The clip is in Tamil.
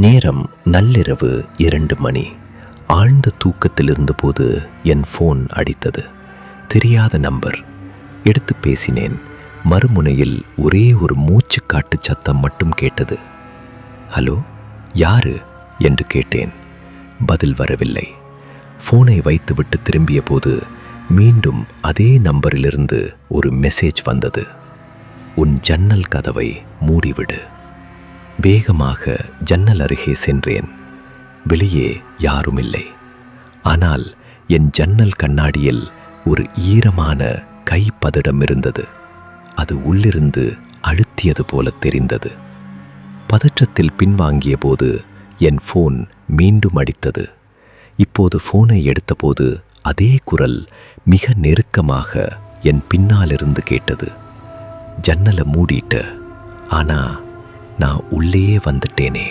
நேரம் நள்ளிரவு 2 மணி. ஆழ்ந்த தூக்கத்தில் இருந்தபோது என் ஃபோன் அடித்தது. தெரியாத நம்பர். எடுத்து பேசினேன். மறுமுனையில் ஒரே ஒரு மூச்சு காட்டு சத்தம் மட்டும் கேட்டது. ஹலோ, யாரு என்று கேட்டேன். பதில் வரவில்லை. ஃபோனை வைத்துவிட்டு திரும்பிய போது மீண்டும் அதே நம்பரிலிருந்து ஒரு மெசேஜ் வந்தது. உன் ஜன்னல் கதவை மூடிவிடு. வேகமாக ஜன்னல் அருகே சென்றேன். வெளியே யாரும் இல்லை. ஆனால் என் ஜன்னல் கண்ணாடியில் ஒரு ஈரமான கைப்பதடம் இருந்தது. அது உள்ளிருந்து அழுத்தியது போல தெரிந்தது. பதற்றத்தில் பின்வாங்கிய போது என் ஃபோன் மீண்டும் அடித்தது. இப்போது ஃபோனை எடுத்தபோது அதே குரல் மிக நெருக்கமாக என் பின்னாலிருந்து கேட்டது. ஜன்னலை மூடிட்ட, ஆனா நான் உள்ளே வந்துட்டேனே.